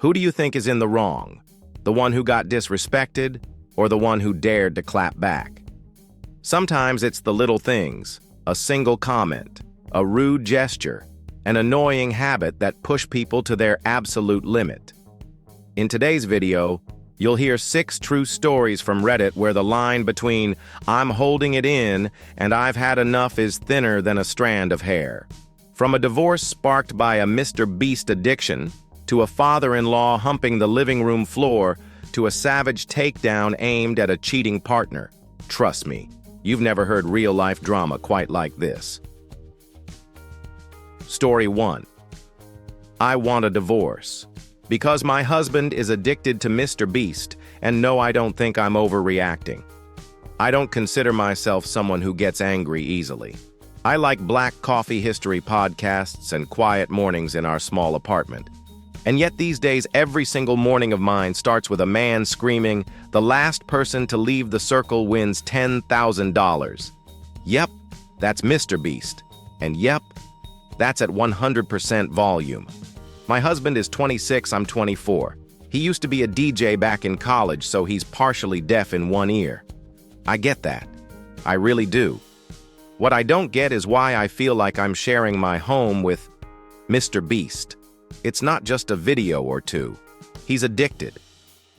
Who do you think is in the wrong? The one who got disrespected or the one who dared to clap back? Sometimes it's the little things, a single comment, a rude gesture, an annoying habit that push people to their absolute limit. In today's video, you'll hear 6 true stories from Reddit where the line between "I'm holding it in" and "I've had enough" is thinner than a strand of hair. From a divorce sparked by a MrBeast addiction, to a father-in-law humping the living room floor, to a savage takedown aimed at a cheating partner. Trust me, you've never heard real-life drama quite like this. Story 1. I want a divorce. Because my husband is addicted to MrBeast, and no, I don't think I'm overreacting. I don't consider myself someone who gets angry easily. I like black coffee history podcasts and quiet mornings in our small apartment. And yet these days, every single morning of mine starts with a man screaming, "The last person to leave the circle wins $10,000. Yep, that's MrBeast. And yep, that's at 100% volume. My husband is 26, I'm 24. He used to be a DJ back in college, so he's partially deaf in one ear. I get that. I really do. What I don't get is why I feel like I'm sharing my home with MrBeast. It's not just a video or two. He's addicted.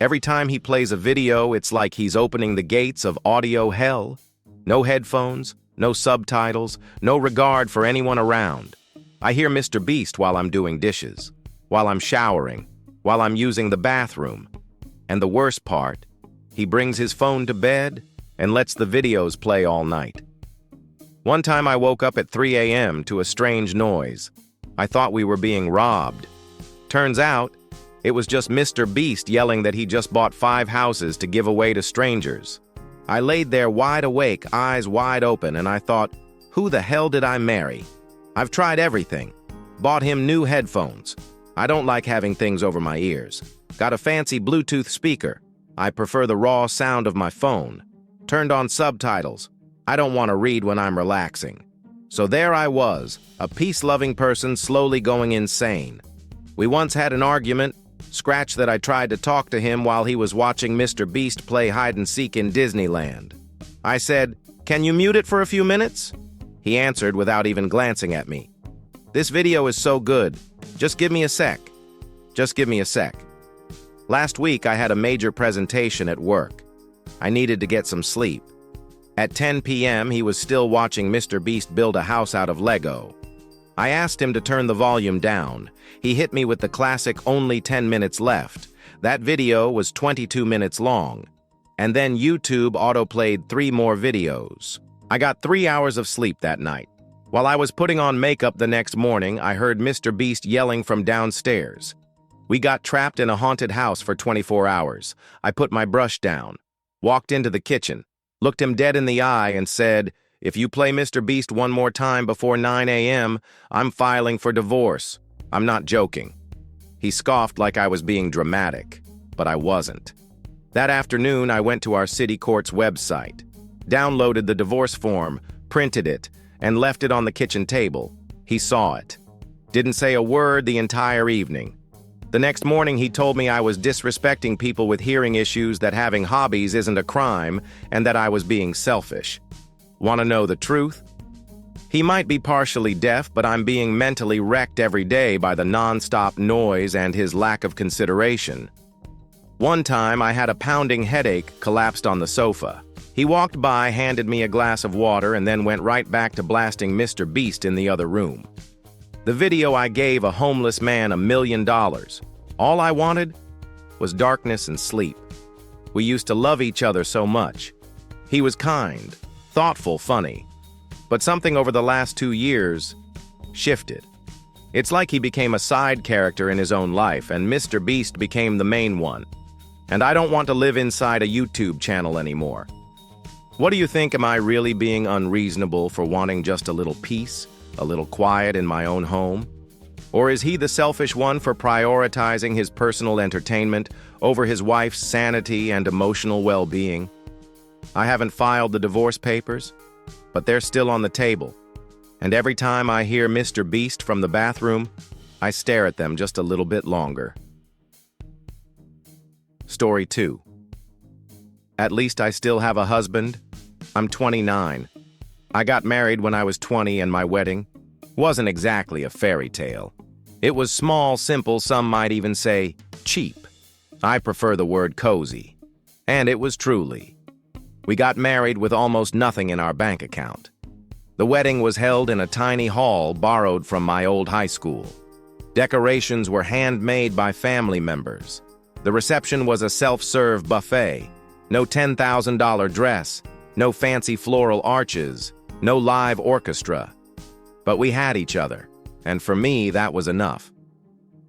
Every time he plays a video, it's like he's opening the gates of audio hell. No headphones, no subtitles, no regard for anyone around. I hear MrBeast while I'm doing dishes, while I'm showering, while I'm using the bathroom. And the worst part, he brings his phone to bed and lets the videos play all night. One time I woke up at 3 a.m. to a strange noise. I thought we were being robbed. Turns out, it was just MrBeast yelling that he just bought 5 houses to give away to strangers. I laid there wide awake, eyes wide open, and I thought, who the hell did I marry? I've tried everything. Bought him new headphones. I don't like having things over my ears. Got a fancy Bluetooth speaker. I prefer the raw sound of my phone. Turned on subtitles. I don't want to read when I'm relaxing. So there I was, a peace-loving person slowly going insane. We once had an argument, scratch that I tried to talk to him while he was watching MrBeast play hide-and-seek in Disneyland. I said, "Can you mute it for a few minutes?" He answered without even glancing at me. "This video is so good. Just give me a sec. Just give me a sec." Last week, I had a major presentation at work. I needed to get some sleep. At 10 p.m., he was still watching MrBeast build a house out of Lego. I asked him to turn the volume down. He hit me with the classic "only 10 minutes left." That video was 22 minutes long. And then YouTube autoplayed 3 more videos. I got 3 hours of sleep that night. While I was putting on makeup the next morning, I heard MrBeast yelling from downstairs. We got trapped in a haunted house for 24 hours. I put my brush down, walked into the kitchen, looked him dead in the eye and said, "If you play MrBeast one more time before 9 a.m., I'm filing for divorce." I'm not joking. He scoffed like I was being dramatic, but I wasn't. That afternoon, I went to our city court's website, downloaded the divorce form, printed it, and left it on the kitchen table. He saw it. Didn't say a word the entire evening. The next morning, he told me I was disrespecting people with hearing issues, that having hobbies isn't a crime, and that I was being selfish. Want to know the truth? He might be partially deaf, but I'm being mentally wrecked every day by the non-stop noise and his lack of consideration. One time, I had a pounding headache, collapsed on the sofa. He walked by, handed me a glass of water, and then went right back to blasting MrBeast in the other room. The video I gave a homeless man $1 million. All I wanted was darkness and sleep. We used to love each other so much. He was kind, thoughtful, funny. But something over the last 2 years shifted. It's like he became a side character in his own life, and MrBeast became the main one. And I don't want to live inside a YouTube channel anymore. What do you think? Am I really being unreasonable for wanting just a little peace, a little quiet in my own home? Or is he the selfish one for prioritizing his personal entertainment over his wife's sanity and emotional well-being? I haven't filed the divorce papers, but they're still on the table. And every time I hear MrBeast from the bathroom, I stare at them just a little bit longer. Story 2. At least I still have a husband. I'm 29. I got married when I was 20 and my wedding wasn't exactly a fairy tale. It was small, simple, some might even say cheap. I prefer the word cozy. And it was truly. We got married with almost nothing in our bank account. The wedding was held in a tiny hall borrowed from my old high school. Decorations were handmade by family members. The reception was a self-serve buffet. No $10,000 dress, no fancy floral arches, no live orchestra. But we had each other, and for me, that was enough.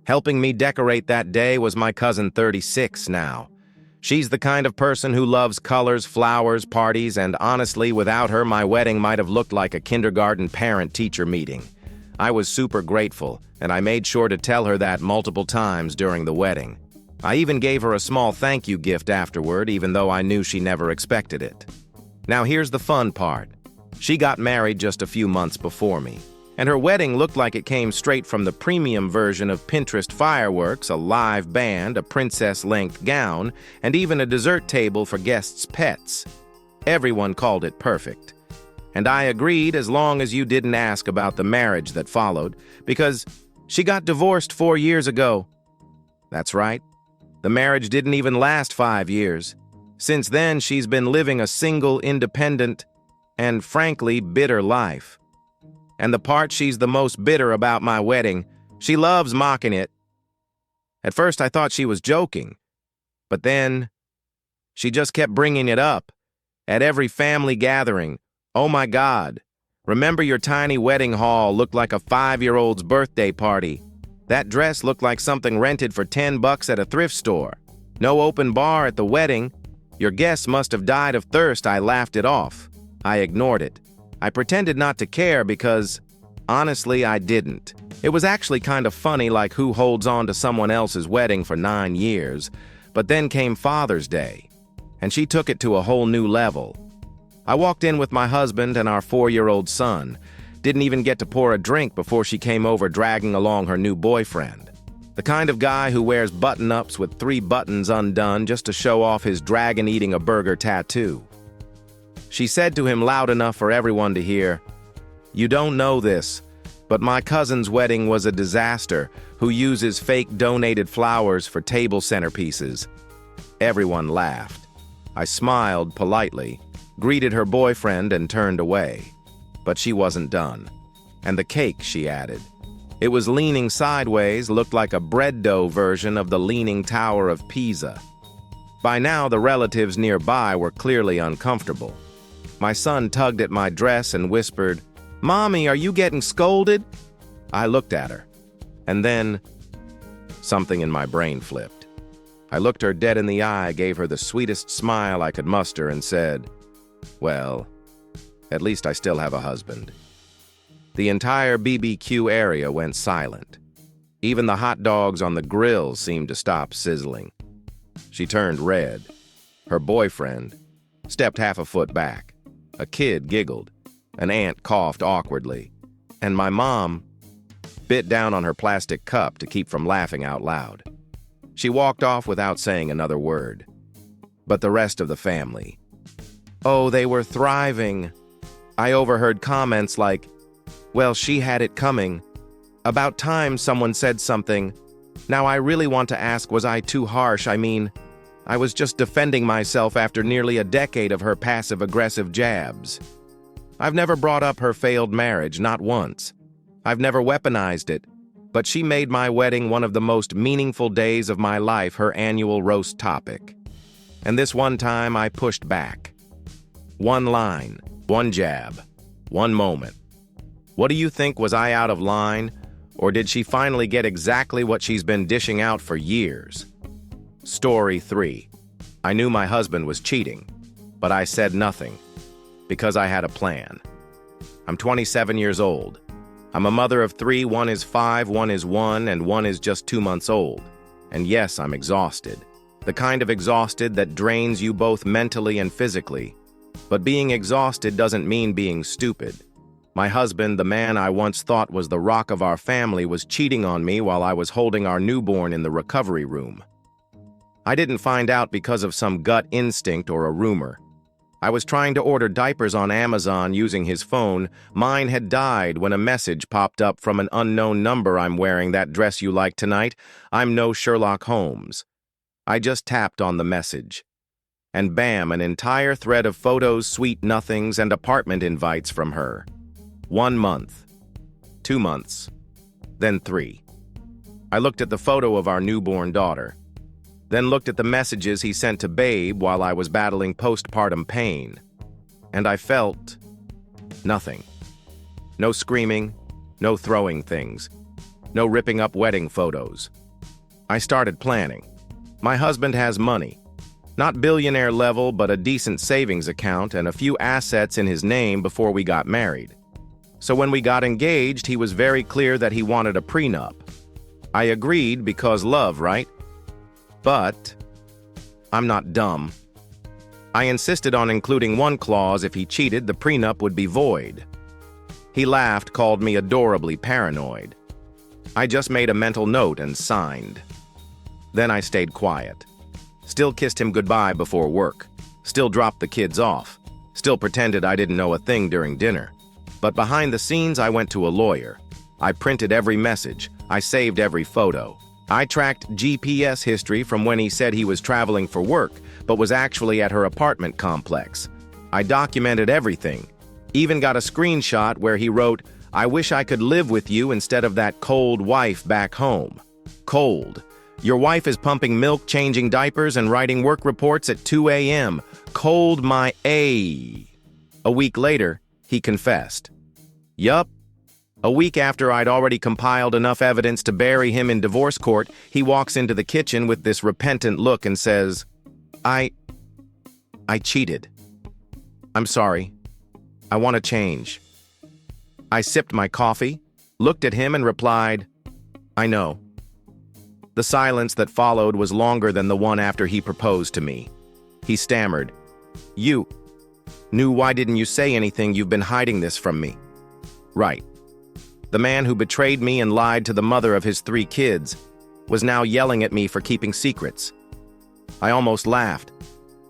Helping me decorate that day was my cousin 36 now. She's the kind of person who loves colors, flowers, parties, and honestly, without her, my wedding might have looked like a kindergarten parent-teacher meeting. I was super grateful, and I made sure to tell her that multiple times during the wedding. I even gave her a small thank you gift afterward, even though I knew she never expected it. Now here's the fun part. She got married just a few months before me, and her wedding looked like it came straight from the premium version of Pinterest fireworks, a live band, a princess-length gown, and even a dessert table for guests' pets. Everyone called it perfect. And I agreed as long as you didn't ask about the marriage that followed, because she got divorced 4 years ago. That's right. The marriage didn't even last 5 years. Since then, she's been living a single, independent, and frankly, bitter life. And the part she's the most bitter about my wedding, she loves mocking it. At first, I thought she was joking, but then she just kept bringing it up. At every family gathering, oh my God, remember your tiny wedding hall looked like a 5-year-old's birthday party. That dress looked like something rented for $10 at a thrift store. No open bar at the wedding. Your guests must have died of thirst. I laughed it off. I ignored it. I pretended not to care because, honestly, I didn't. It was actually kind of funny, like who holds on to someone else's wedding for 9 years. But then came Father's Day, and she took it to a whole new level. I walked in with my husband and our 4-year-old son. Didn't even get to pour a drink before she came over dragging along her new boyfriend. The kind of guy who wears button-ups with 3 buttons undone just to show off his dragon-eating-a-burger tattoo. She said to him loud enough for everyone to hear, "You don't know this, but my cousin's wedding was a disaster, who uses fake donated flowers for table centerpieces." Everyone laughed. I smiled politely, greeted her boyfriend, and turned away. But she wasn't done. And the cake, she added. It was leaning sideways, looked like a bread dough version of the Leaning Tower of Pisa. By now, the relatives nearby were clearly uncomfortable. My son tugged at my dress and whispered, "Mommy, are you getting scolded?" I looked at her, and then something in my brain flipped. I looked her dead in the eye, gave her the sweetest smile I could muster, and said, "Well, at least I still have a husband." The entire BBQ area went silent. Even the hot dogs on the grill seemed to stop sizzling. She turned red. Her boyfriend stepped half a foot back. A kid giggled. An aunt coughed awkwardly. And my mom bit down on her plastic cup to keep from laughing out loud. She walked off without saying another word. But the rest of the family, oh, they were thriving. I overheard comments like, "Well, she had it coming." About time someone said something. Now I really want to ask, was I too harsh? I mean, I was just defending myself after nearly a decade of her passive-aggressive jabs. I've never brought up her failed marriage, not once. I've never weaponized it, but she made my wedding one of the most meaningful days of my life her annual roast topic. And this one time I pushed back. One line, one jab, one moment. What do you think? Was I out of line? Or did she finally get exactly what she's been dishing out for years? Story 3. I knew my husband was cheating, but I said nothing, because I had a plan. I'm 27 years old. I'm a mother of 3, one is 5, one is 1, and one is just 2 months old. And yes, I'm exhausted. The kind of exhausted that drains you both mentally and physically. But being exhausted doesn't mean being stupid. My husband, the man I once thought was the rock of our family, was cheating on me while I was holding our newborn in the recovery room. I didn't find out because of some gut instinct or a rumor. I was trying to order diapers on Amazon using his phone. Mine had died when a message popped up from an unknown number. "I'm wearing that dress you like tonight. I'm no Sherlock Holmes." I just tapped on the message. And bam, an entire thread of photos, sweet nothings, and apartment invites from her. 1 month, 2 months, then 3. I looked at the photo of our newborn daughter, then looked at the messages he sent to Babe while I was battling postpartum pain. And I felt nothing. No screaming, no throwing things, no ripping up wedding photos. I started planning. My husband has money. Not billionaire level, but a decent savings account and a few assets in his name before we got married. So when we got engaged, he was very clear that he wanted a prenup. I agreed because love, right? But I'm not dumb. I insisted on including one clause: if he cheated, the prenup would be void. He laughed, called me adorably paranoid. I just made a mental note and signed. Then I stayed quiet. Still kissed him goodbye before work. Still dropped the kids off. Still pretended I didn't know a thing during dinner. But behind the scenes, I went to a lawyer. I printed every message. I saved every photo. I tracked GPS history from when he said he was traveling for work, but was actually at her apartment complex. I documented everything. Even got a screenshot where he wrote, "I wish I could live with you instead of that cold wife back home." Cold. Your wife is pumping milk, changing diapers, and writing work reports at 2 a.m. Cold my A. A week later, he confessed. Yup. A week after I'd already compiled enough evidence to bury him in divorce court, he walks into the kitchen with this repentant look and says, I cheated. I'm sorry. I want to change." I sipped my coffee, looked at him, and replied, "I know." The silence that followed was longer than the one after he proposed to me. He stammered, "You knew. Why didn't you say anything? You've been hiding this from me." Right. The man who betrayed me and lied to the mother of his 3 kids was now yelling at me for keeping secrets. I almost laughed,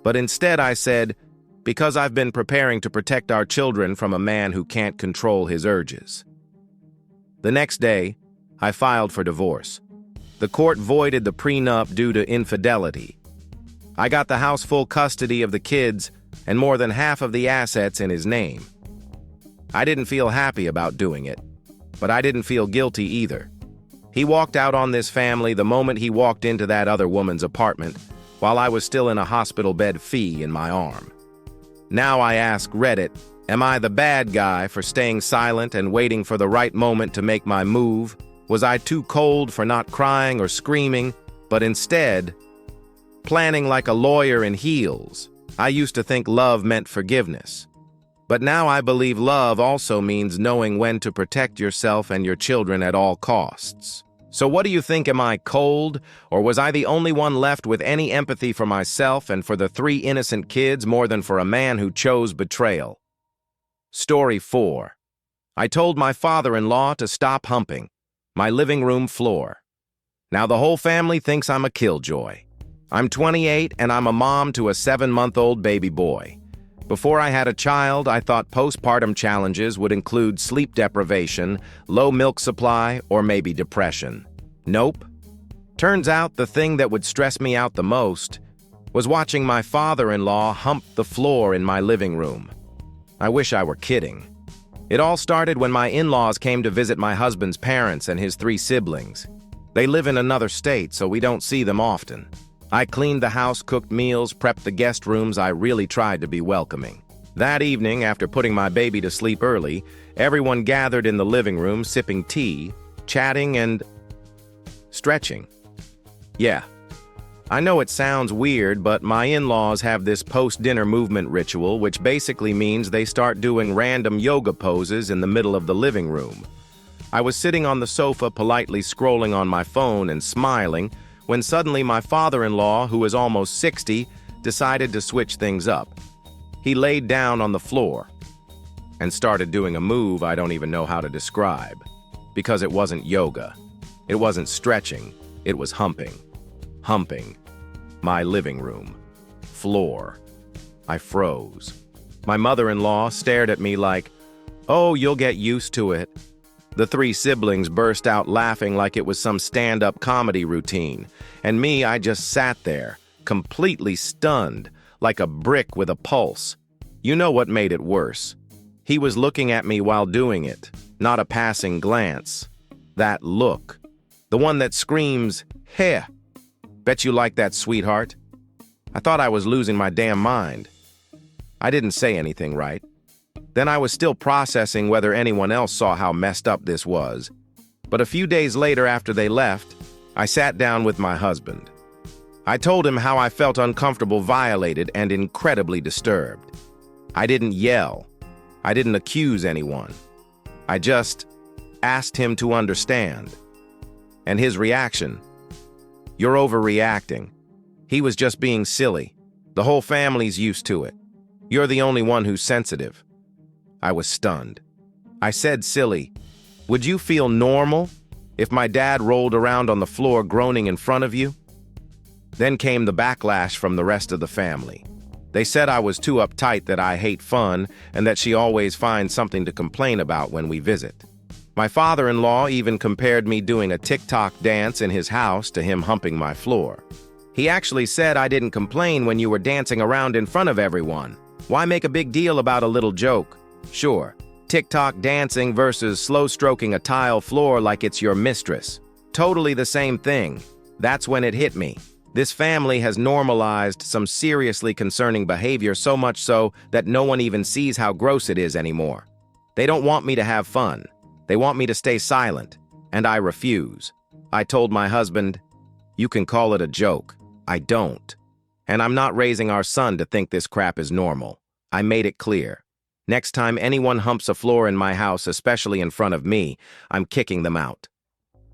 but instead I said, "Because I've been preparing to protect our children from a man who can't control his urges." The next day, I filed for divorce. The court voided the prenup due to infidelity. I got the house full custody of the kids and more than half of the assets in his name. I didn't feel happy about doing it, but I didn't feel guilty either. He walked out on this family the moment he walked into that other woman's apartment, while I was still in a hospital bed, fee in my arm. Now I ask Reddit, am I the bad guy for staying silent and waiting for the right moment to make my move? Was I too cold for not crying or screaming, but instead planning like a lawyer in heels? I used to think love meant forgiveness. But now I believe love also means knowing when to protect yourself and your children at all costs. So what do you think? Am I cold, or was I the only one left with any empathy for myself and for the 3 innocent kids more than for a man who chose betrayal? Story 4. I told my father-in-law to stop humping my living room floor. Now the whole family thinks I'm a killjoy. I'm 28 and I'm a mom to a 7-month-old baby boy. Before I had a child, I thought postpartum challenges would include sleep deprivation, low milk supply, or maybe depression. Nope. Turns out the thing that would stress me out the most was watching my father-in-law hump the floor in my living room. I wish I were kidding. It all started when my in-laws came to visit my husband's parents and his 3 siblings. They live in another state, so we don't see them often. I cleaned the house, cooked meals, prepped the guest rooms. I really tried to be welcoming. That evening, after putting my baby to sleep early, everyone gathered in the living room, sipping tea, chatting, and stretching. Yeah, I know it sounds weird, but my in-laws have this post-dinner movement ritual, which basically means they start doing random yoga poses in the middle of the living room. I was sitting on the sofa, politely scrolling on my phone and smiling, when suddenly my father-in-law, who is almost 60, decided to switch things up. He laid down on the floor and started doing a move I don't even know how to describe, because it wasn't yoga. It wasn't stretching. It was humping. Humping. My living room. Floor. I froze. My mother-in-law stared at me like, "Oh, you'll get used to it." The three siblings burst out laughing like it was some stand-up comedy routine, and me, I just sat there, completely stunned, like a brick with a pulse. You know what made it worse? He was looking at me while doing it, not a passing glance. That look. The one that screams, "Heh! Bet you like that, sweetheart." I thought I was losing my damn mind. I didn't say anything, right? Then I was still processing whether anyone else saw how messed up this was. But a few days later after they left, I sat down with my husband. I told him how I felt uncomfortable, violated, and incredibly disturbed. I didn't yell. I didn't accuse anyone. I just asked him to understand. And his reaction? "You're overreacting." He was just being silly. The whole family's used to it. You're the only one who's sensitive. I was stunned. I said, "Silly, would you feel normal if my dad rolled around on the floor groaning in front of you?" Then came the backlash from the rest of the family. They said I was too uptight, that I hate fun, and that she always finds something to complain about when we visit. My father-in-law even compared me doing a TikTok dance in his house to him humping my floor. He actually said I didn't complain when you were dancing around in front of everyone. Why make a big deal about a little joke? Sure, TikTok dancing versus slow-stroking a tile floor like it's your mistress. Totally the same thing. That's when it hit me. This family has normalized some seriously concerning behavior, so much so that no one even sees how gross it is anymore. They don't want me to have fun. They want me to stay silent, and I refuse. I told my husband, "You can call it a joke. I don't. And I'm not raising our son to think this crap is normal." I made it clear. Next time anyone humps a floor in my house, especially in front of me, I'm kicking them out.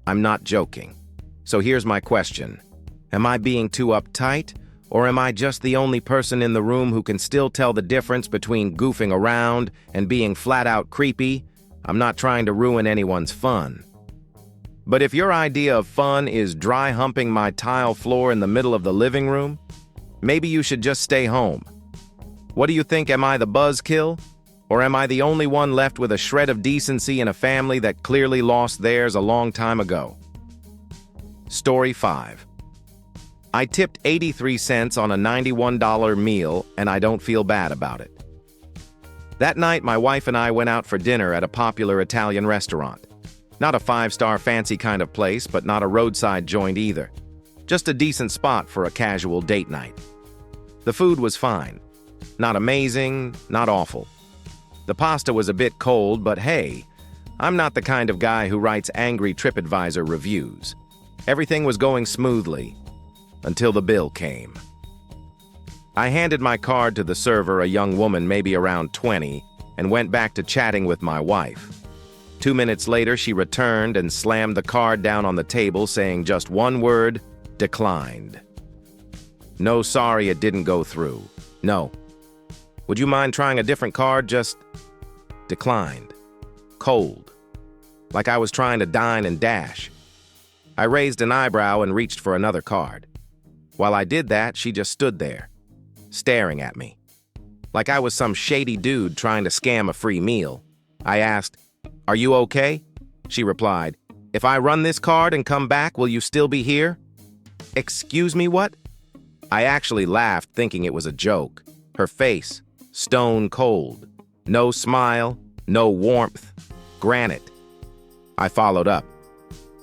I'm not joking. So here's my question. Am I being too uptight, or am I just the only person in the room who can still tell the difference between goofing around and being flat-out creepy? I'm not trying to ruin anyone's fun. But if your idea of fun is dry humping my tile floor in the middle of the living room, maybe you should just stay home. What do you think? Am I the buzzkill? Or am I the only one left with a shred of decency in a family that clearly lost theirs a long time ago? Story 5. I tipped 83 cents on a $91 meal, and I don't feel bad about it. That night, my wife and I went out for dinner at a popular Italian restaurant. Not a 5-star fancy kind of place, but not a roadside joint either. Just a decent spot for a casual date night. The food was fine. Not amazing, not awful. The pasta was a bit cold, but hey, I'm not the kind of guy who writes angry TripAdvisor reviews. Everything was going smoothly, until the bill came. I handed my card to the server, a young woman maybe around 20, and went back to chatting with my wife. 2 minutes later, she returned and slammed the card down on the table, saying just one word: declined. No, sorry, it didn't go through. No. Would you mind trying a different card? Just declined. Cold. Like I was trying to dine and dash. I raised an eyebrow and reached for another card. While I did that, she just stood there, staring at me. Like I was some shady dude trying to scam a free meal. I asked, "Are you okay?" She replied, "If I run this card and come back, will you still be here?" Excuse me, what? I actually laughed, thinking it was a joke. Her face, stone cold. No smile, no warmth. Granite. I followed up.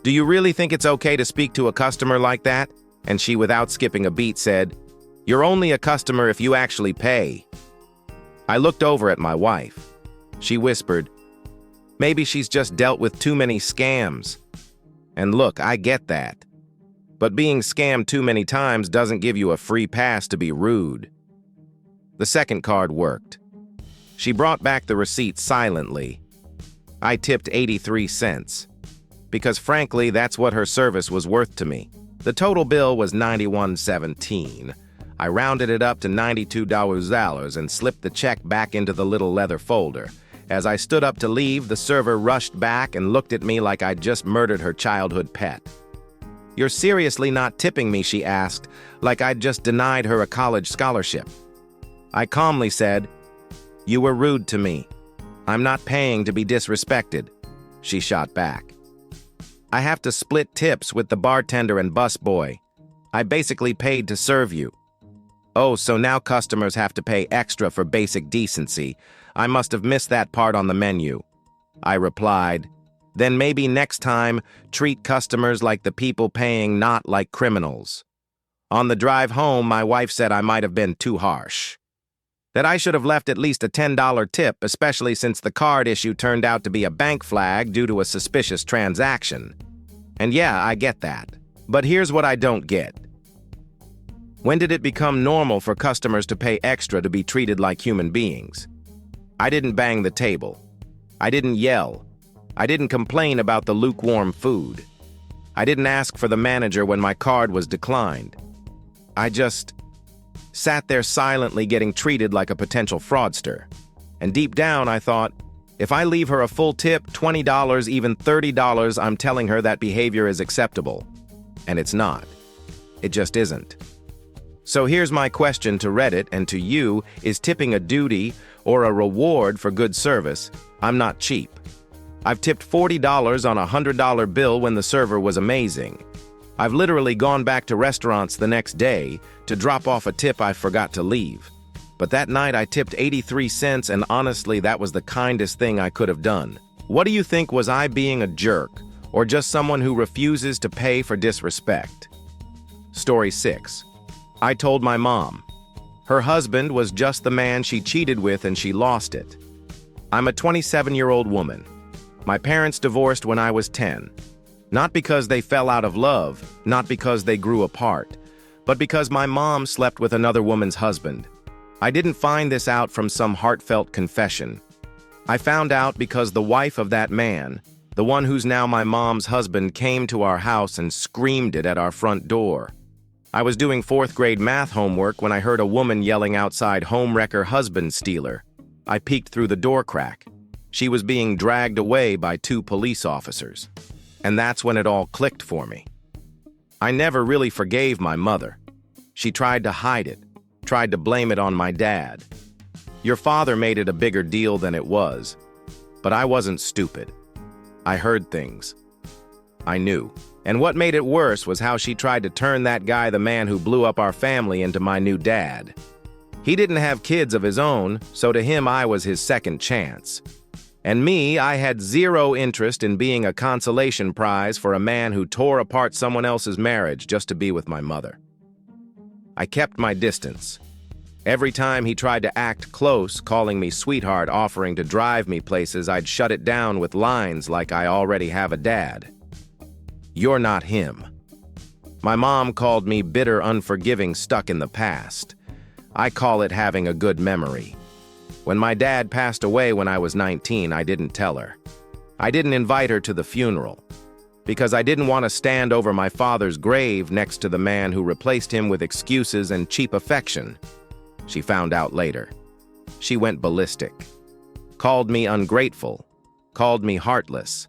"Do you really think it's okay to speak to a customer like that?" And she, without skipping a beat, said, "You're only a customer if you actually pay." I looked over at my wife. She whispered, "Maybe she's just dealt with too many scams." And look, I get that. But being scammed too many times doesn't give you a free pass to be rude. The second card worked. She brought back the receipt silently. I tipped 83 cents. Because frankly, that's what her service was worth to me. The total bill was $91.17. I rounded it up to $92 and slipped the check back into the little leather folder. As I stood up to leave, the server rushed back and looked at me like I'd just murdered her childhood pet. "You're seriously not tipping me?" she asked, like I'd just denied her a college scholarship. I calmly said, "You were rude to me. I'm not paying to be disrespected," she shot back. "I have to split tips with the bartender and busboy. I basically paid to serve you." "Oh, so now customers have to pay extra for basic decency. I must have missed that part on the menu," I replied. "Then maybe next time, treat customers like the people paying, not like criminals." On the drive home, my wife said I might have been too harsh. That I should have left at least a $10 tip, especially since the card issue turned out to be a bank flag due to a suspicious transaction. And yeah, I get that. But here's what I don't get. When did it become normal for customers to pay extra to be treated like human beings? I didn't bang the table. I didn't yell. I didn't complain about the lukewarm food. I didn't ask for the manager when my card was declined. I just sat there silently getting treated like a potential fraudster. And deep down, I thought, if I leave her a full tip, $20, even $30, I'm telling her that behavior is acceptable. And it's not. It just isn't. So here's my question to Reddit and to you: is tipping a duty or a reward for good service? I'm not cheap. I've tipped $40 on a $100 bill when the server was amazing. I've literally gone back to restaurants the next day to drop off a tip I forgot to leave. But that night I tipped 83 cents, and honestly, that was the kindest thing I could have done. What do you think? Was I being a jerk, or just someone who refuses to pay for disrespect? Story 6. I told my mom. Her husband was just the man she cheated with, and she lost it. I'm a 27-year-old woman. My parents divorced when I was 10. Not because they fell out of love, not because they grew apart, but because my mom slept with another woman's husband. I didn't find this out from some heartfelt confession. I found out because the wife of that man, the one who's now my mom's husband, came to our house and screamed it at our front door. I was doing 4th grade math homework when I heard a woman yelling outside, "Homewrecker, husband stealer." I peeked through the door crack. She was being dragged away by 2 police officers. And that's when it all clicked for me. I never really forgave my mother. She tried to hide it, tried to blame it on my dad. Your father made it a bigger deal than it was. But I wasn't stupid. I heard things. I knew. And what made it worse was how she tried to turn that guy, the man who blew up our family, into my new dad. He didn't have kids of his own, so to him I was his second chance. And me, I had zero interest in being a consolation prize for a man who tore apart someone else's marriage just to be with my mother. I kept my distance. Every time he tried to act close, calling me sweetheart, offering to drive me places, I'd shut it down with lines like I already have a dad. "You're not him." My mom called me bitter, unforgiving, stuck in the past. I call it having a good memory. When my dad passed away when I was 19, I didn't tell her. I didn't invite her to the funeral, because I didn't want to stand over my father's grave next to the man who replaced him with excuses and cheap affection. She found out later. She went ballistic. Called me ungrateful. Called me heartless.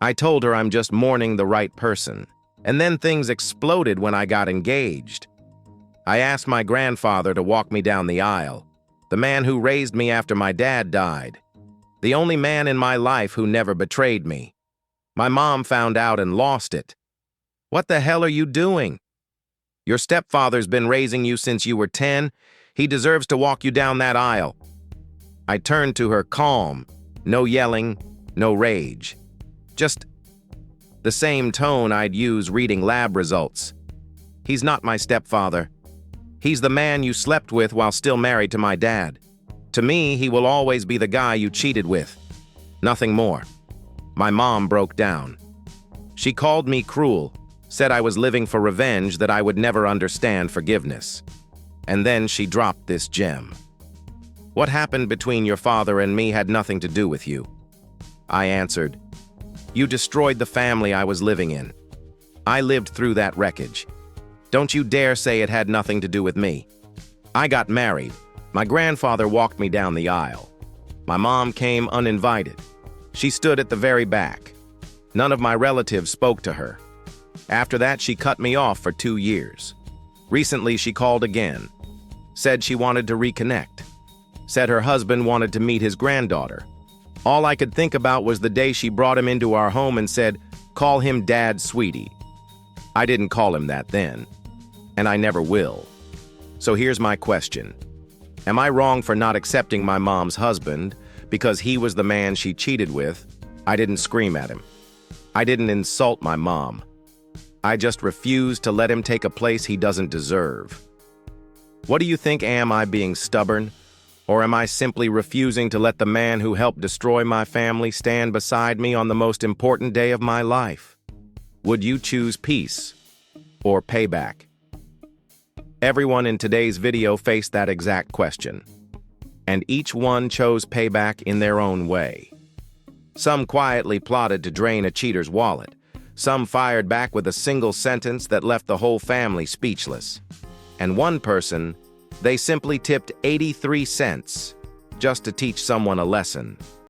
I told her I'm just mourning the right person. And then things exploded when I got engaged. I asked my grandfather to walk me down the aisle. The man who raised me after my dad died. The only man in my life who never betrayed me. My mom found out and lost it. "What the hell are you doing? Your stepfather's been raising you since you were 10. He deserves to walk you down that aisle." I turned to her calm. No yelling, no rage. Just the same tone I'd use reading lab results. "He's not my stepfather. He's the man you slept with while still married to my dad. To me, he will always be the guy you cheated with. Nothing more." My mom broke down. She called me cruel, said I was living for revenge, that I would never understand forgiveness. And then she dropped this gem. "What happened between your father and me had nothing to do with you." I answered, "You destroyed the family I was living in. I lived through that wreckage. Don't you dare say it had nothing to do with me. I got married. My grandfather walked me down the aisle. My mom came uninvited. She stood at the very back. None of my relatives spoke to her. After that, she cut me off for 2 years. Recently, she called again. Said she wanted to reconnect. Said her husband wanted to meet his granddaughter. All I could think about was the day she brought him into our home and said, "Call him Dad, sweetie." I didn't call him that then, and I never will. So here's my question. Am I wrong for not accepting my mom's husband because he was the man she cheated with? I didn't scream at him. I didn't insult my mom. I just refused to let him take a place he doesn't deserve. What do you think? Am I being stubborn? Or am I simply refusing to let the man who helped destroy my family stand beside me on the most important day of my life? Would you choose peace or payback? Everyone in today's video faced that exact question, and each one chose payback in their own way. Some quietly plotted to drain a cheater's wallet. Some fired back with a single sentence that left the whole family speechless. And one person, they simply tipped 83 cents just to teach someone a lesson.